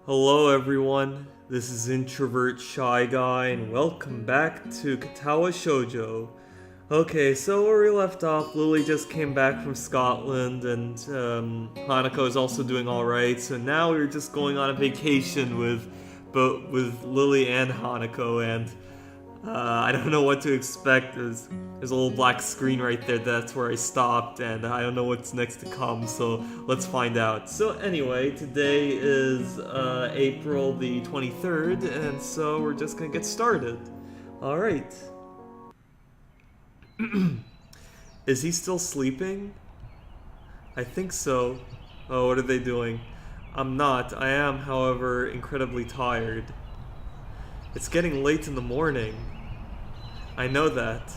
Hello everyone, this is Introvert Shy Guy and welcome back to Katawa Shoujo. Okay, so where we left off, Lily just came back from Scotland and Hanako is also doing alright, so now we're just going on a vacation with Lily and Hanako and I don't know what to expect. There's a little black screen right there. That's where I stopped, and I don't know what's next to come. So let's find out. So anyway, today is April the 23rd, and so we're just gonna get started. All right. Is he still sleeping? I think so. Oh, what are they doing? I'm not. I am, however, incredibly tired. It's getting late in the morning. I know that.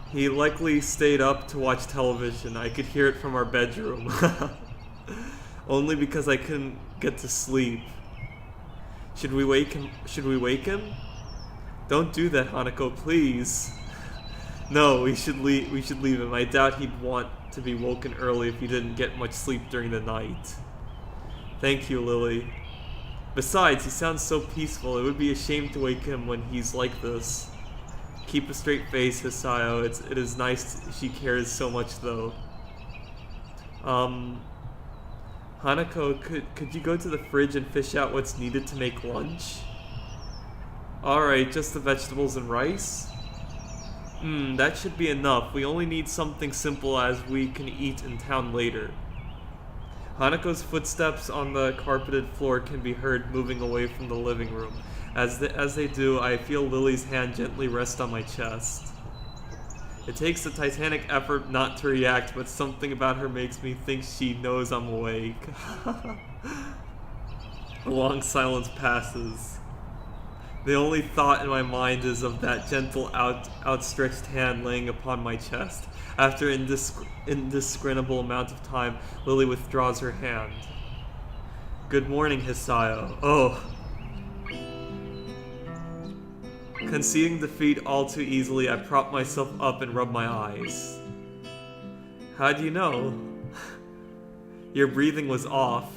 He likely stayed up to watch television. I could hear it from our bedroom. Only because I couldn't get to sleep. Should we wake him? Don't do that, Hanako, please. No, we should leave him. I doubt he'd want to be woken early if he didn't get much sleep during the night. Thank you, Lily. Besides, he sounds so peaceful. It would be a shame to wake him when he's like this. Keep a straight face, Hisayo. It is nice she cares so much, though. Hanako, could you go to the fridge and fish out what's needed to make lunch? Alright, just the vegetables and rice? That should be enough. We only need something simple as we can eat in town later. Hanako's footsteps on the carpeted floor can be heard moving away from the living room. As they do, I feel Lily's hand gently rest on my chest. It takes a titanic effort not to react, but something about her makes me think she knows I'm awake. A long silence passes. The only thought in my mind is of that gentle outstretched hand laying upon my chest. After an indiscernible amount of time, Lily withdraws her hand. Good morning, Hisayo. Oh. Conceding defeat all too easily, I prop myself up and rub my eyes. How do you know? Your breathing was off.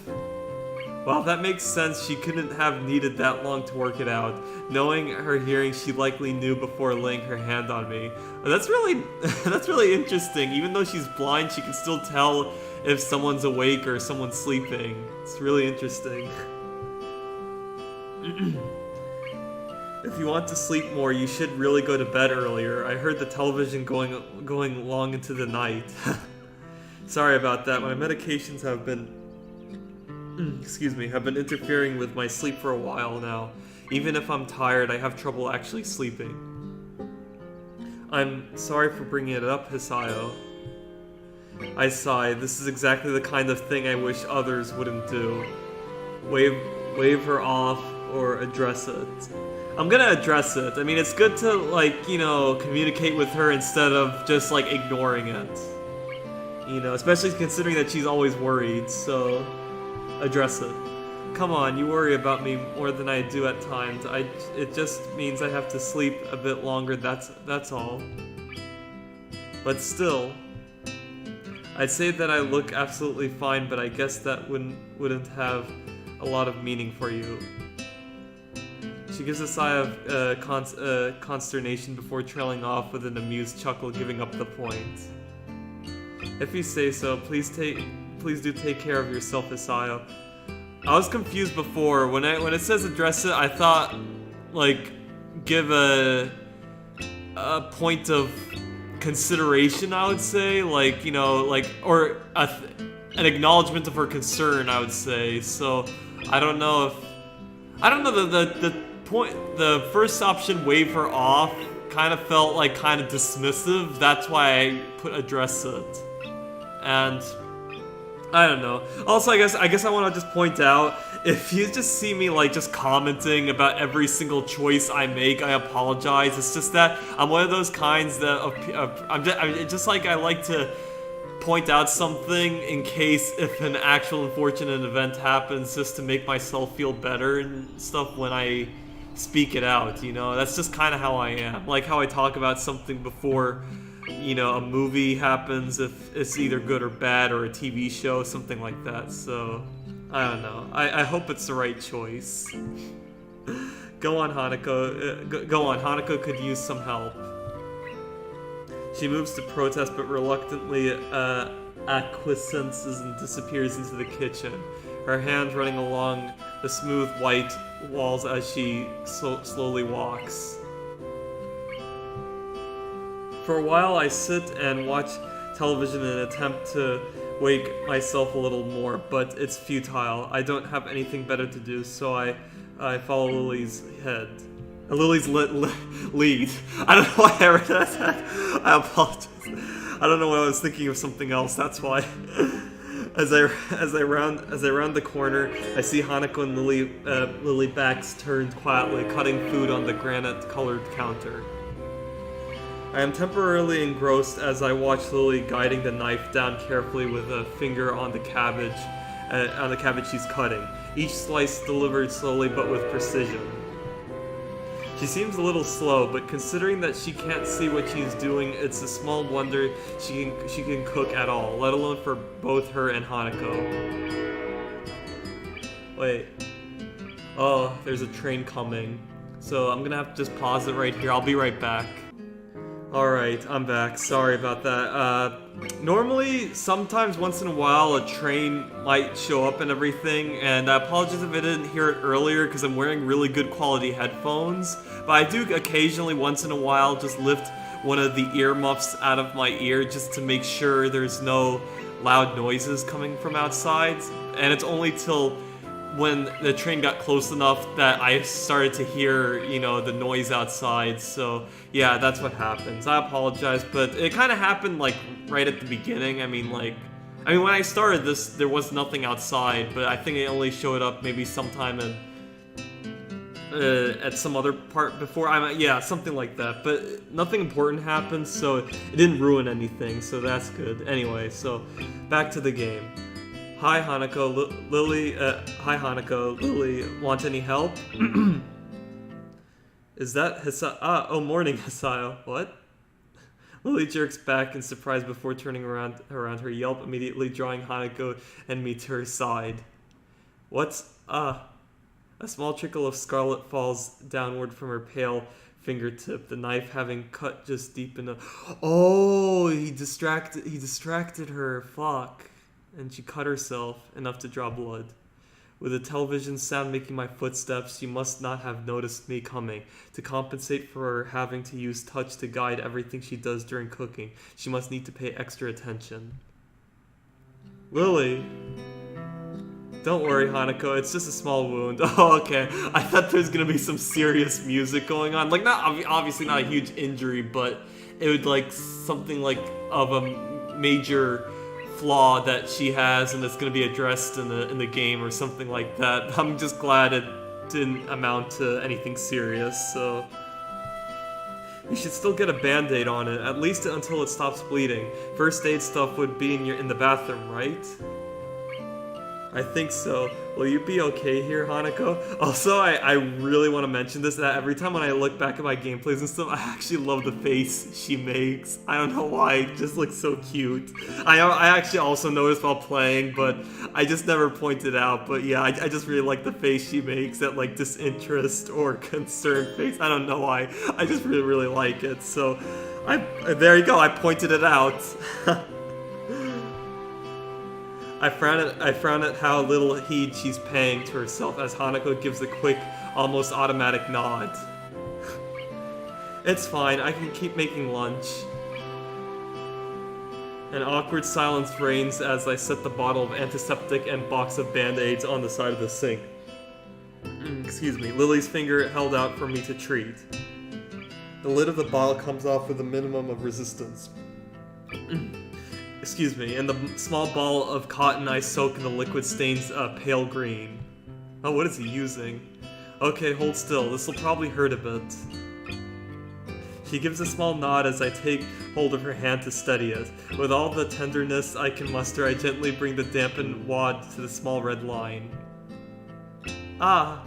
Well, that makes sense. She couldn't have needed that long to work it out. Knowing her hearing, she likely knew before laying her hand on me. That's really interesting. Even though she's blind, she can still tell if someone's awake or someone's sleeping. It's really interesting. If you want to sleep more, you should really go to bed earlier. I heard the television going long into the night. Sorry about that. My medications have been have been interfering with my sleep for a while now. Even if I'm tired, I have trouble actually sleeping. I'm sorry for bringing it up, Hisayo. I sigh. This is exactly the kind of thing I wish others wouldn't do. Wave her off or address it. I'm gonna address it. I mean, it's good to, communicate with her instead of just, ignoring it. Especially considering that she's always worried, so address it. Come on, you worry about me more than I do at times. It just means I have to sleep a bit longer, that's all. But still, I'd say that I look absolutely fine, but I guess that wouldn't have a lot of meaning for you. She gives a sigh of consternation before trailing off with an amused chuckle, giving up the point. If you say so, please do take care of yourself, Hisayo. I was confused before. When it says address it, I thought, give a point of consideration, I would say. Or an acknowledgement of her concern, I would say. So, I don't know, the first option, wave her off, kind of felt kind of dismissive. That's why I put address it. And I don't know. Also, I guess I want to just point out, if you just see me just commenting about every single choice I make, I apologize. It's just that I'm one of those kinds that I like to point out something in case if an actual unfortunate event happens, just to make myself feel better and stuff when I speak it out. That's just kind of how I am. Like how I talk about something before a movie happens, if it's either good or bad, or a TV show, something like that. So I don't know. I hope it's the right choice. Go on, Hanako. Go on, Hanako could use some help. She moves to protest, but reluctantly acquiesces and disappears into the kitchen, her hand running along the smooth white walls as she slowly walks. For a while, I sit and watch television in an attempt to wake myself a little more, but it's futile. I don't have anything better to do, so I follow Lily's head. Lily's lead. I don't know why I read that. I apologize. I don't know why I was thinking of something else. That's why. As I round the corner, I see Hanako and Lily backs turned quietly, cutting food on the granite-colored counter. I am temporarily engrossed as I watch Lily guiding the knife down carefully with a finger on the cabbage she's cutting. Each slice delivered slowly but with precision. She seems a little slow, but considering that she can't see what she's doing, it's a small wonder she can cook at all, let alone for both her and Hanako. Wait. Oh, there's a train coming. So I'm gonna have to just pause it right here. I'll be right back. Alright, I'm back. Sorry about that. Normally, sometimes once in a while, a train might show up and everything, and I apologize if I didn't hear it earlier because I'm wearing really good quality headphones, but I do occasionally, once in a while, just lift one of the earmuffs out of my ear just to make sure there's no loud noises coming from outside, and it's only till when the train got close enough that I started to hear, the noise outside. So yeah, that's what happens. I apologize, but it kind of happened like right at the beginning. I mean, when I started this, there was nothing outside, but I think it only showed up maybe sometime at some other part before. Yeah, something like that. But nothing important happened, so it didn't ruin anything. So that's good. Anyway, so back to the game. Hi Hanako, Lily. Hi Hanako, Lily. Want any help? Is that Hisayo? Oh, morning, Hisayo. What? Lily jerks back in surprise before turning around her yelp, immediately drawing Hanako and me to her side. What's A small trickle of scarlet falls downward from her pale fingertip, the knife having cut just deep enough. Oh, he distracted her. Fuck. And she cut herself enough to draw blood. With the television sound making my footsteps, she must not have noticed me coming. To compensate for her having to use touch to guide everything she does during cooking, she must need to pay extra attention. Lily? Don't worry, Hanako, it's just a small wound. Oh, okay. I thought there was gonna be some serious music going on. Obviously not a huge injury, but it would something of a major flaw that she has and that's going to be addressed in the game or something like that. I'm just glad it didn't amount to anything serious, so you should still get a band-aid on it, at least until it stops bleeding. First aid stuff would be in the bathroom, right? I think so. Will you be okay here, Hanako? Also, I really want to mention this, that every time when I look back at my gameplays and stuff, I actually love the face she makes. I don't know why, it just looks so cute. I actually also noticed while playing, but I just never pointed out. But yeah, I just really like the face she makes, that disinterest or concerned face. I don't know why. I just really, really like it. So, there you go, I pointed it out. I frown at how little heed she's paying to herself as Hanako gives a quick, almost automatic nod. It's fine, I can keep making lunch. An awkward silence reigns as I set the bottle of antiseptic and box of band-aids on the side of the sink. Excuse me, Lily's finger held out for me to treat. The lid of the bottle comes off with a minimum of resistance. Excuse me, and the small ball of cotton I soak in the liquid stains pale green. Oh, what is he using? Okay, hold still. This'll probably hurt a bit. She gives a small nod as I take hold of her hand to steady it. With all the tenderness I can muster, I gently bring the dampened wad to the small red line. Ah!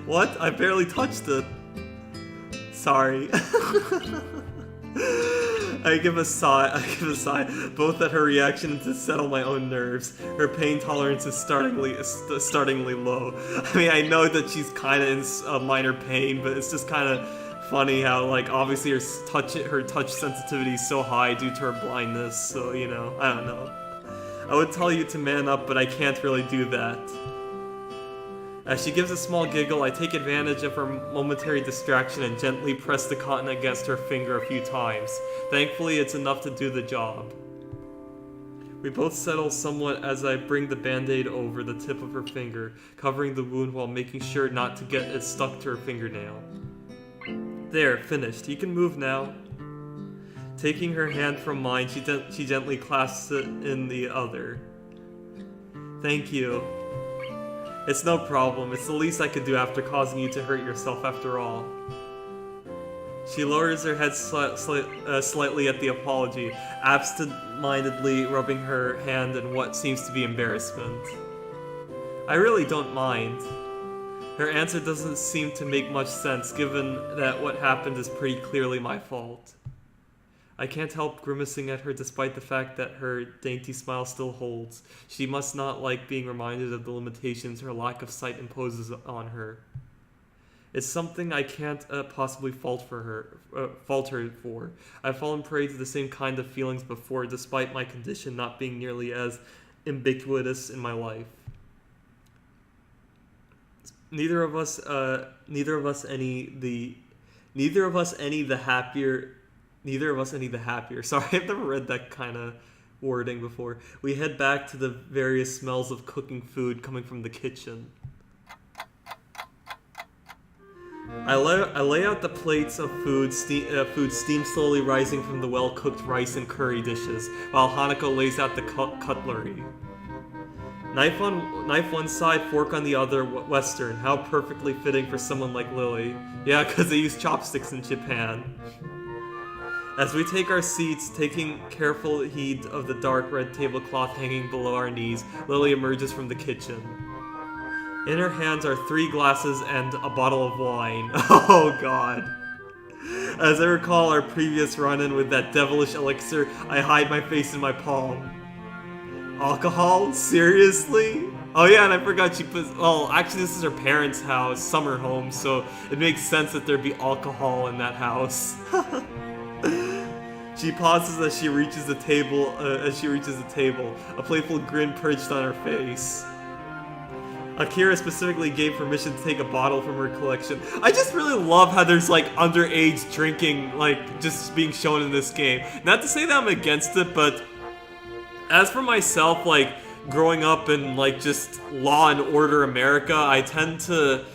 What? I barely touched it. Sorry. I give a sigh, both at her reaction and to settle my own nerves. Her pain tolerance is startlingly low. I mean, I know that she's kind of in minor pain, but it's just kind of funny how, like, obviously her touch sensitivity is so high due to her blindness, so, you know, I don't know. I would tell you to man up, but I can't really do that. As she gives a small giggle, I take advantage of her momentary distraction and gently press the cotton against her finger a few times. Thankfully, it's enough to do the job. We both settle somewhat as I bring the band-aid over the tip of her finger, covering the wound while making sure not to get it stuck to her fingernail. There, finished. You can move now. Taking her hand from mine, she gently clasps it in the other. Thank you. It's no problem. It's the least I could do after causing you to hurt yourself after all. She lowers her head slightly at the apology, absent-mindedly rubbing her hand in what seems to be embarrassment. I really don't mind. Her answer doesn't seem to make much sense, given that what happened is pretty clearly my fault. I can't help grimacing at her despite the fact that her dainty smile still holds. She must not like being reminded of the limitations her lack of sight imposes on her. It's something I can't possibly fault her for. I've fallen prey to the same kind of feelings before, despite my condition not being nearly as ubiquitous in my life. Neither of us any the happier. Sorry, I've never read that kind of wording before. We head back to the various smells of cooking food coming from the kitchen. I lay out the plates of food steam slowly rising from the well-cooked rice and curry dishes, while Hanako lays out the cutlery. Knife one side, fork on the other, Western. How perfectly fitting for someone like Lily. Yeah, because they use chopsticks in Japan. As we take our seats, taking careful heed of the dark red tablecloth hanging below our knees, Lily emerges from the kitchen. In her hands are 3 glasses and a bottle of wine. Oh god. As I recall our previous run-in with that devilish elixir, I hide my face in my palm. Alcohol? Seriously? Oh yeah, and I forgot she puts... Well, actually this is her parents' house, summer home, so it makes sense that there'd be alcohol in that house. She pauses as she reaches the table, a playful grin perched on her face. Akira specifically gave permission to take a bottle from her collection. I just really love how there's like underage drinking, like just being shown in this game. Not to say that I'm against it, but as for myself, like growing up in like just law and order America, I tend to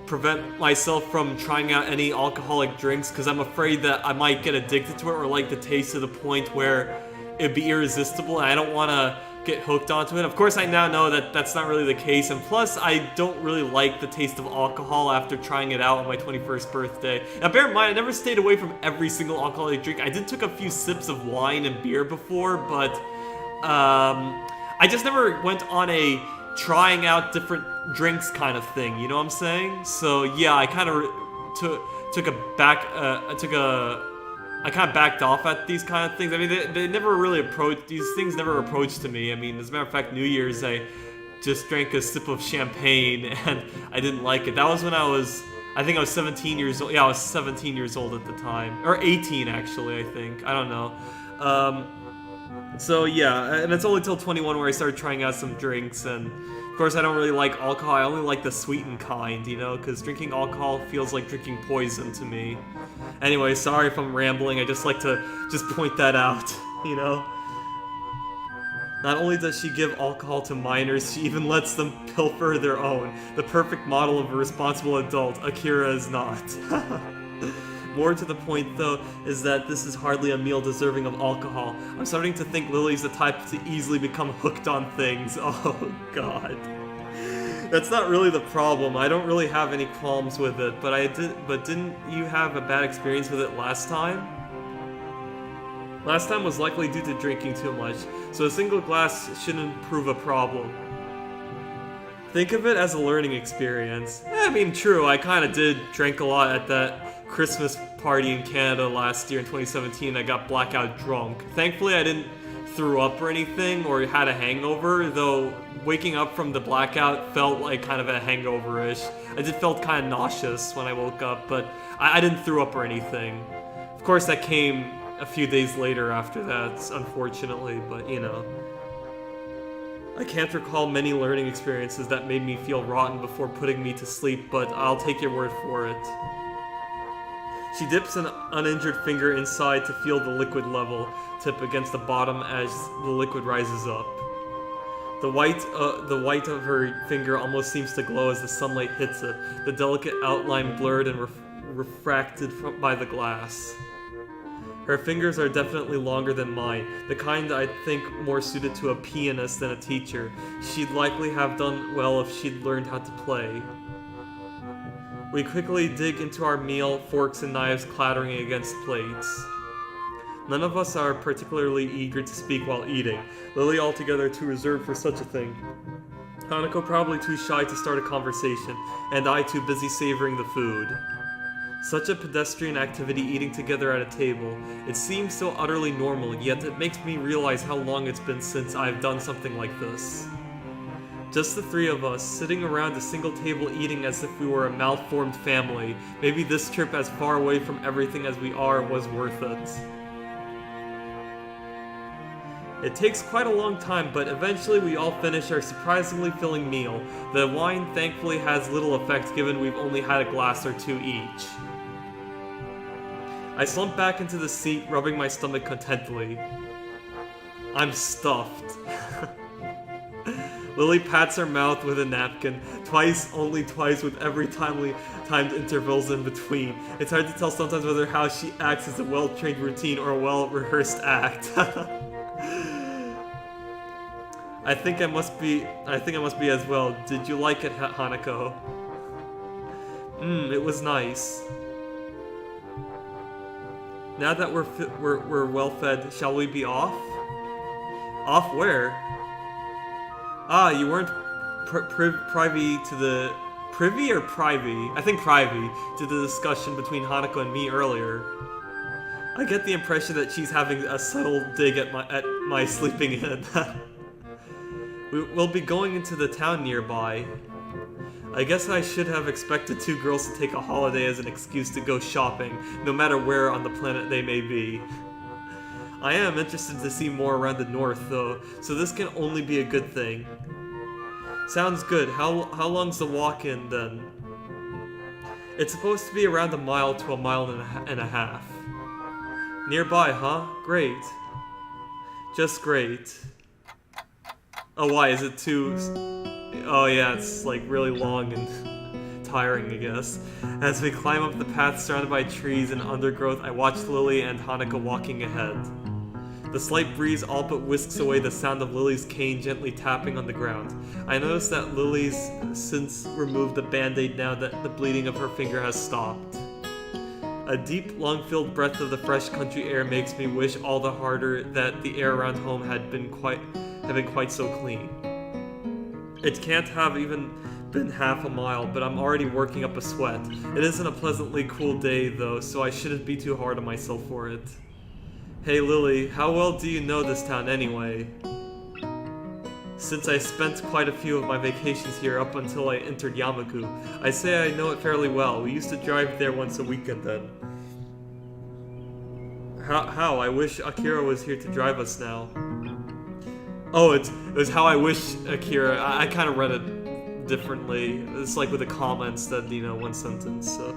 prevent myself from trying out any alcoholic drinks because I'm afraid that I might get addicted to it or like the taste to the point where it'd be irresistible and I don't want to get hooked onto it. Of course, I now know that that's not really the case, and plus, I don't really like the taste of alcohol after trying it out on my 21st birthday. Now, bear in mind, I never stayed away from every single alcoholic drink. I did took a few sips of wine and beer before, but I just never went on a trying out different drinks kind of thing, you know what I'm saying? So yeah, I kind of I kind of backed off at these kind of things. I mean, they never really approached, these things never approached to me. I mean, as a matter of fact, New Year's, I just drank a sip of champagne and I didn't like it. That was when I think I was 17 years old. Yeah, I was 17 years old at the time. Or 18, actually, I think. I don't know. So yeah, and it's only till 21 where I started trying out some drinks, and of course I don't really like alcohol. I only like the sweetened kind, you know, because drinking alcohol feels like drinking poison to me. Anyway, sorry if I'm rambling, I just like to just point that out, you know. Not only does she give alcohol to minors, she even lets them pilfer their own. The perfect model of a responsible adult. Akira is not. More to the point, though, is that this is hardly a meal deserving of alcohol. I'm starting to think Lily's the type to easily become hooked on things. Oh, God. That's not really the problem. I don't really have any qualms with it, but didn't you have a bad experience with it last time? Last time was likely due to drinking too much, so a single glass shouldn't prove a problem. Think of it as a learning experience. I mean, true, I kind of did drink a lot at that Christmas party in Canada last year in 2017. I got blackout drunk. Thankfully, I didn't throw up or anything or had a hangover, though waking up from the blackout felt like kind of a hangover-ish. I just felt kind of nauseous when I woke up, but I didn't throw up or anything. Of course, that came a few days later after that, unfortunately, but you know. I can't recall many learning experiences that made me feel rotten before putting me to sleep, but I'll take your word for it. She dips an uninjured finger inside to feel the liquid level tip against the bottom as the liquid rises up. The white of her finger almost seems to glow as the sunlight hits it, the delicate outline blurred and refracted by the glass. Her fingers are definitely longer than mine, the kind I think more suited to a pianist than a teacher. She'd likely have done well if she'd learned how to play. We quickly dig into our meal, forks and knives clattering against plates. None of us are particularly eager to speak while eating, Lily altogether too reserved for such a thing. Hanako probably too shy to start a conversation, and I too busy savoring the food. Such a pedestrian activity eating together at a table. It seems so utterly normal, yet it makes me realize how long it's been since I've done something like this. Just the three of us, sitting around a single table eating as if we were a malformed family. Maybe this trip as far away from everything as we are was worth it. It takes quite a long time, but eventually we all finish our surprisingly filling meal. The wine thankfully has little effect given we've only had a glass or two each. I slump back into the seat, rubbing my stomach contentedly. I'm stuffed. Lily pats her mouth with a napkin, only twice with every timed intervals in between. It's hard to tell sometimes whether how she acts is a well-trained routine or a well-rehearsed act. I think I must be as well. Did you like it, Hanako? It was nice. Now that we're well fed, shall we be off? Off where? Ah, you weren't privy to the... Privy or privy? I think privy to the discussion between Hanako and me earlier. I get the impression that she's having a subtle dig at my sleeping in. We'll be going into the town nearby. I guess I should have expected two girls to take a holiday as an excuse to go shopping, no matter where on the planet they may be. I am interested to see more around the north, though, so this can only be a good thing. Sounds good. How long's the walk-in, then? It's supposed to be around a mile to a mile and a half. Nearby, huh? Great. Just great. Oh, why? Is it too... Oh yeah, it's like really long and tiring, I guess. As we climb up the path surrounded by trees and undergrowth, I watch Lily and Hanako walking ahead. The slight breeze all but whisks away the sound of Lily's cane gently tapping on the ground. I notice that Lily's since removed the band-aid now that the bleeding of her finger has stopped. A deep, lung-filled breath of the fresh country air makes me wish all the harder that the air around home had been quite so clean. It can't have even been half a mile, but I'm already working up a sweat. It isn't a pleasantly cool day, though, so I shouldn't be too hard on myself for it. Hey Lily, how well do you know this town anyway? Since I spent quite a few of my vacations here up until I entered Yamaku, I say I know it fairly well. We used to drive there once a weekend then. How? I wish Akira was here to drive us now. Oh, it was how I wish Akira... I kind of read it differently. It's like with the comments that, you know, one sentence, so...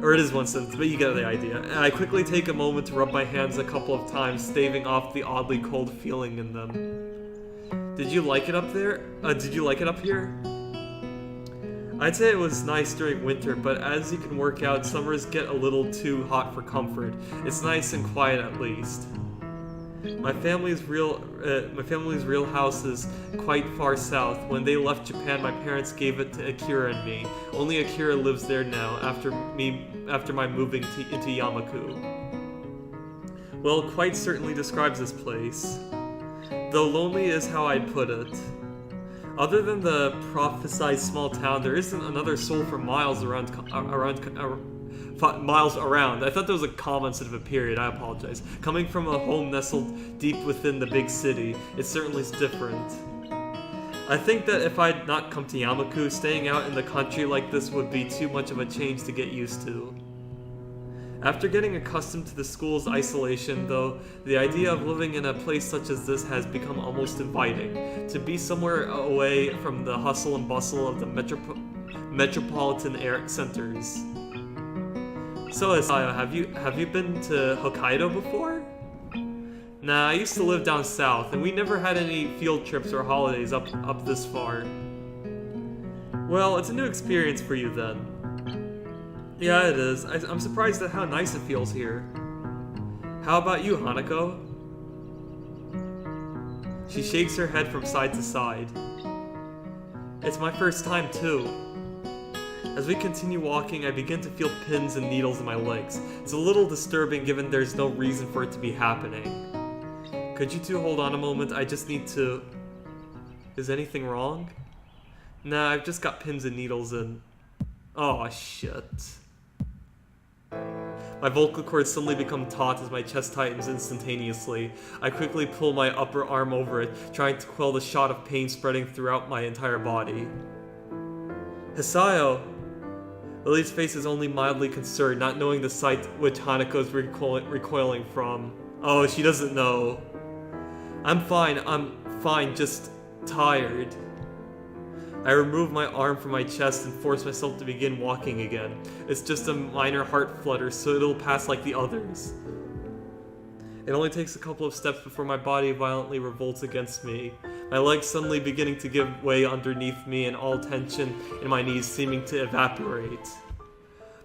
Or it is one sentence, but you get the idea. I quickly take a moment to rub my hands a couple of times, staving off the oddly cold feeling in them. Did you like it up there? Did you like it up here? I'd say it was nice during winter, but as you can work out, summers get a little too hot for comfort. It's nice and quiet at least. My family's real house is quite far south. When they left Japan, my parents gave it to Akira and me. Only Akira lives there now, after my moving into Yamaku. Well, quite certainly describes this place. Though lonely is how I'd put it. Other than the prophesied small town, there isn't another soul for miles around miles around. I thought there was a comma instead of a period. I apologize. Coming from a home nestled deep within the big city, it certainly is different. I think that if I'd not come to Yamaku, staying out in the country like this would be too much of a change to get used to. After getting accustomed to the school's isolation, though, the idea of living in a place such as this has become almost inviting. To be somewhere away from the hustle and bustle of the metropolitan centers. So, Isayo, have you been to Hokkaido before? Nah, I used to live down south, and we never had any field trips or holidays up this far. Well, it's a new experience for you then. Yeah, it is. I'm surprised at how nice it feels here. How about you, Hanako? She shakes her head from side to side. It's my first time too. As we continue walking, I begin to feel pins and needles in my legs. It's a little disturbing given there's no reason for it to be happening. Could you two hold on a moment? I just need to... Is anything wrong? Nah, I've just got pins and needles in... Oh, shit. My vocal cords suddenly become taut as my chest tightens instantaneously. I quickly pull my upper arm over it, trying to quell the shot of pain spreading throughout my entire body. Hisayo! Lily's face is only mildly concerned, not knowing the sight which Hanako is recoiling from. Oh, she doesn't know. I'm fine, just tired. I remove my arm from my chest and force myself to begin walking again. It's just a minor heart flutter, so it'll pass like the others. It only takes a couple of steps before my body violently revolts against me. My legs suddenly beginning to give way underneath me and all tension in my knees seeming to evaporate.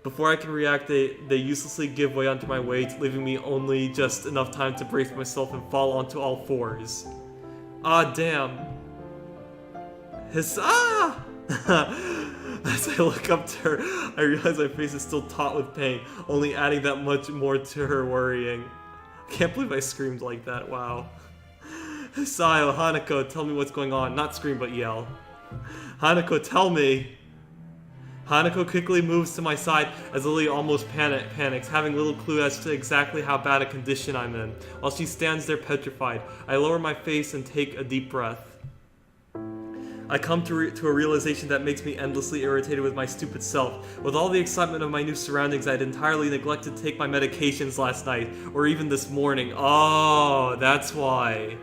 Before I can react, they uselessly give way under my weight, leaving me only just enough time to brace myself and fall onto all fours. Ah, damn. As I look up to her, I realize my face is still taut with pain, only adding that much more to her worrying. I can't believe I screamed like that, wow. Hisayo, Hanako, tell me what's going on. Not scream, but yell. Hanako, tell me! Hanako quickly moves to my side as Lily almost panics, having little clue as to exactly how bad a condition I'm in. While she stands there petrified, I lower my face and take a deep breath. I come to a realization that makes me endlessly irritated with my stupid self. With all the excitement of my new surroundings, I'd entirely neglected to take my medications last night, or even this morning. Oh, that's why.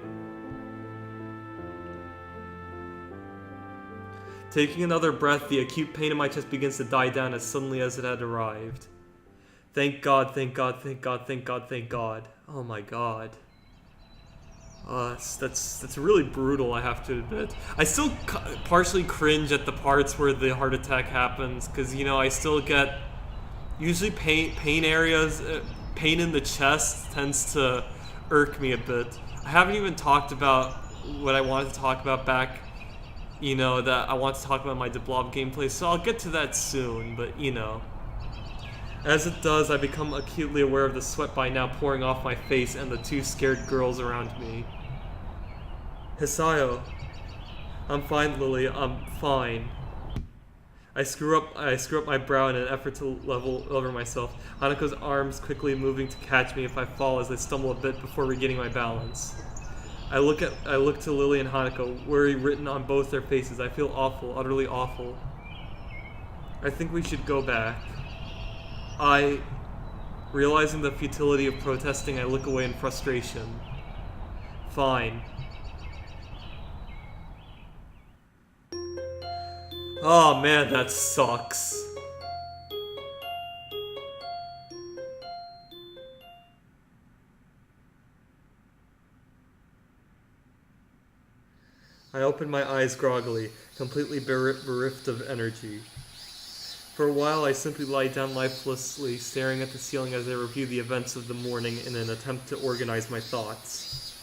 Taking another breath, the acute pain in my chest begins to die down as suddenly as it had arrived. Thank God, thank God, thank God, thank God, thank God. Oh my God. That's really brutal, I have to admit. I still partially cringe at the parts where the heart attack happens, because, you know, I still get... Usually pain areas, pain in the chest tends to irk me a bit. I haven't even talked about what I wanted to talk about back, you know, that I want to talk about my Deblob gameplay, so I'll get to that soon, but, you know. As it does, I become acutely aware of the sweat by now pouring off my face and the two scared girls around me. Hisayo. I'm fine, Lily. I'm fine. I screw up my brow in an effort to level over myself. Hanako's arms quickly moving to catch me if I fall as I stumble a bit before regaining my balance. I look to Lily and Hanako, worry written on both their faces. I feel awful, utterly awful. I think we should go back. Realizing the futility of protesting, I look away in frustration. Fine. Oh man, that sucks. I opened my eyes groggily, completely bereft of energy. For a while, I simply lie down lifelessly, staring at the ceiling as I review the events of the morning in an attempt to organize my thoughts.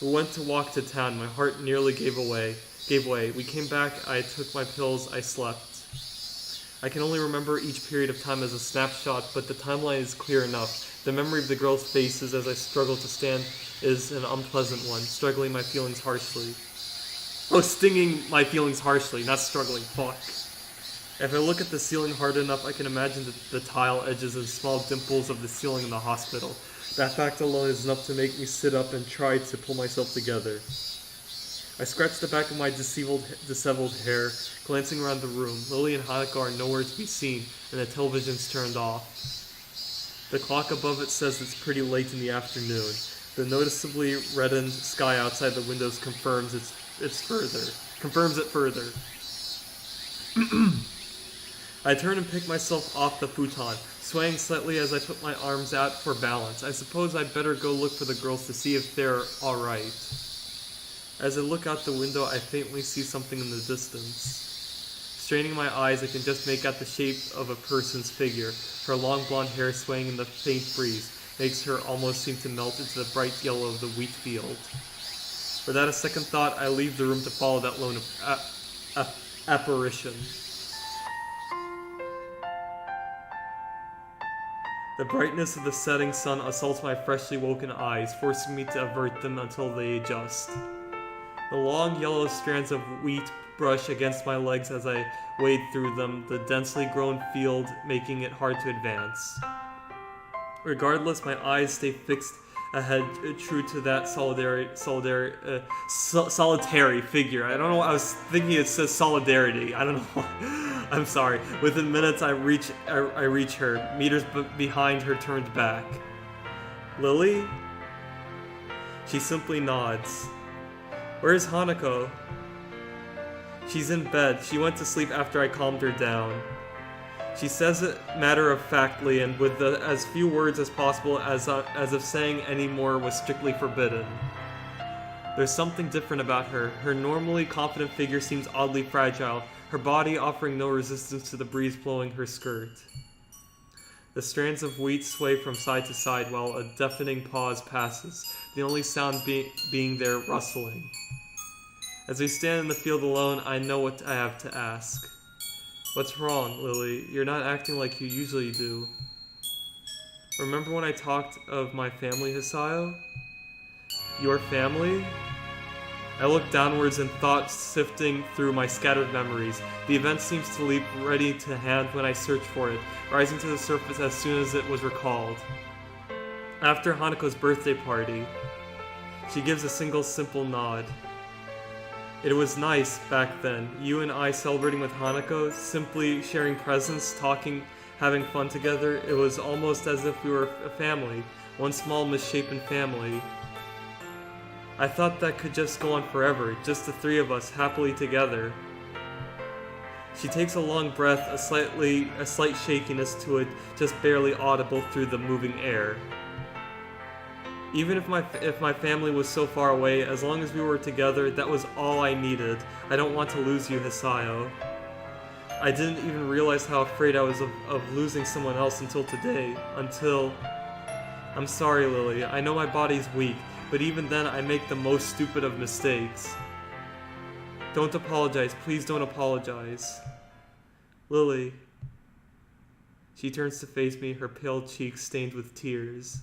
We went to walk to town. My heart nearly gave way. We came back, I took my pills, I slept. I can only remember each period of time as a snapshot, but the timeline is clear enough. The memory of the girls' faces as I struggle to stand is an unpleasant one, struggling my feelings harshly. Oh, stinging my feelings harshly, not struggling, fuck. If I look at the ceiling hard enough, I can imagine the tile edges and small dimples of the ceiling in the hospital. That fact alone is enough to make me sit up and try to pull myself together. I scratch the back of my disheveled hair, glancing around the room. Lily and Hanako are nowhere to be seen, and the television's turned off. The clock above it says it's pretty late in the afternoon. The noticeably reddened sky outside the windows confirms it further. I turn and pick myself off the futon, swaying slightly as I put my arms out for balance. I suppose I'd better go look for the girls to see if they're alright. As I look out the window, I faintly see something in the distance. Straining my eyes, I can just make out the shape of a person's figure. Her long blonde hair swaying in the faint breeze makes her almost seem to melt into the bright yellow of the wheat field. Without a second thought, I leave the room to follow that lone apparition. The brightness of the setting sun assaults my freshly woken eyes, forcing me to avert them until they adjust. The long yellow strands of wheat brush against my legs as I wade through them, the densely grown field making it hard to advance. Regardless, my eyes stay fixed ahead, true to that solitary figure. I don't know, I was thinking it says solidarity. I don't know. I'm sorry. Within minutes, I reach her. Meters behind her, turned back. Lily? She simply nods. Where's Hanako? She's in bed. She went to sleep after I calmed her down. She says it matter-of-factly and with as few words as possible, as if saying any more was strictly forbidden. There's something different about her. Her normally confident figure seems oddly fragile, her body offering no resistance to the breeze blowing her skirt. The strands of wheat sway from side to side while a deafening pause passes, the only sound being their rustling. As we stand in the field alone, I know what I have to ask. What's wrong, Lily? You're not acting like you usually do. Remember when I talked of my family, Hisayo? Your family? I look downwards in thought sifting through my scattered memories. The event seems to leap ready to hand when I search for it, rising to the surface as soon as it was recalled. After Hanako's birthday party, she gives a single simple nod. It was nice back then, you and I celebrating with Hanako, simply sharing presents, talking, having fun together. It was almost as if we were a family, one small misshapen family. I thought that could just go on forever, just the three of us, happily together. She takes a long breath, a slight shakiness to it, just barely audible through the moving air. Even if my family was so far away, as long as we were together, that was all I needed. I don't want to lose you, Hisayo. I didn't even realize how afraid I was of losing someone else until today. I'm sorry, Lily. I know my body's weak, but even then I make the most stupid of mistakes. Don't apologize. Please don't apologize. Lily. She turns to face me, her pale cheeks stained with tears.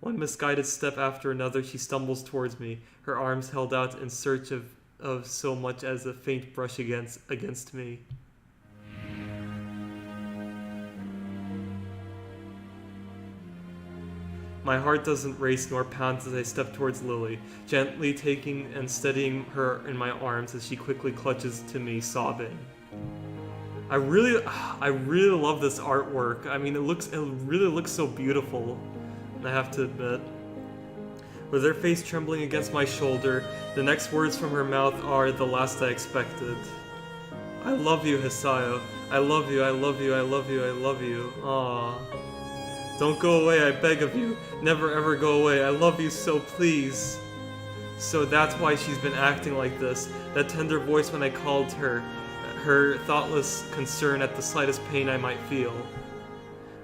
One misguided step after another, she stumbles towards me, her arms held out in search of so much as a faint brush against me. My heart doesn't race nor pound as I step towards Lily, gently taking and steadying her in my arms as she quickly clutches to me, sobbing. I really love this artwork. I mean, it really looks so beautiful. I have to admit. With her face trembling against my shoulder, the next words from her mouth are the last I expected. I love you, Hisayo. I love you, I love you, I love you, I love you. Aww. Don't go away, I beg of you. Never ever go away. I love you so, please. So that's why she's been acting like this. That tender voice when I called her. Her thoughtless concern at the slightest pain I might feel.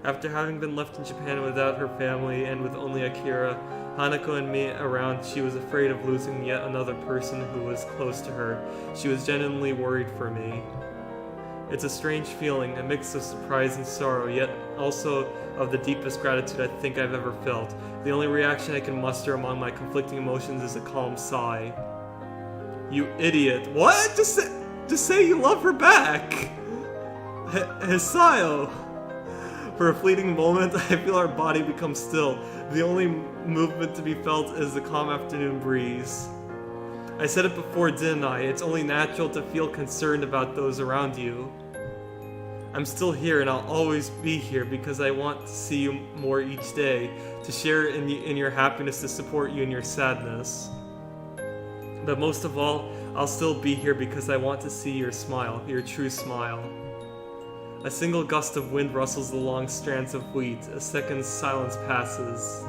After having been left in Japan without her family and with only Akira, Hanako and me around, she was afraid of losing yet another person who was close to her. She was genuinely worried for me. It's a strange feeling, a mix of surprise and sorrow, yet also of the deepest gratitude I think I've ever felt. The only reaction I can muster among my conflicting emotions is a calm sigh. You idiot. What? Just say... Just say you love her back! Hisayo! For a fleeting moment, I feel our body become still. The only movement to be felt is the calm afternoon breeze. I said it before, didn't I? It's only natural to feel concerned about those around you. I'm still here and I'll always be here because I want to see you more each day, to share in your happiness, to support you in your sadness. But most of all, I'll still be here because I want to see your smile, your true smile. A single gust of wind rustles the long strands of wheat. A second's silence passes.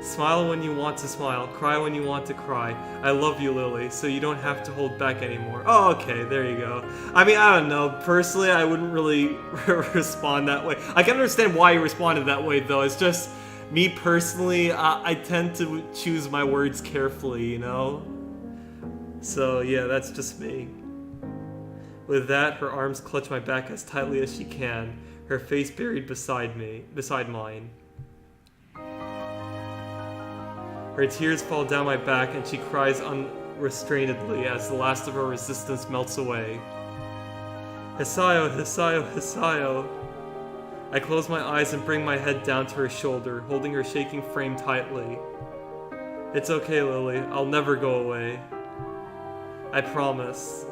Smile when you want to smile. Cry when you want to cry. I love you, Lily, so you don't have to hold back anymore. Oh, okay, there you go. I mean, I don't know. Personally, I wouldn't really respond that way. I can understand why you responded that way, though. It's just, me personally, I tend to choose my words carefully, you know? So, yeah, that's just me. With that, her arms clutch my back as tightly as she can, her face buried beside mine. Her tears fall down my back and she cries unrestrainedly as the last of her resistance melts away. Hisayo, Hisayo, Hisayo. I close my eyes and bring my head down to her shoulder, holding her shaking frame tightly. It's okay, Lily. I'll never go away. I promise.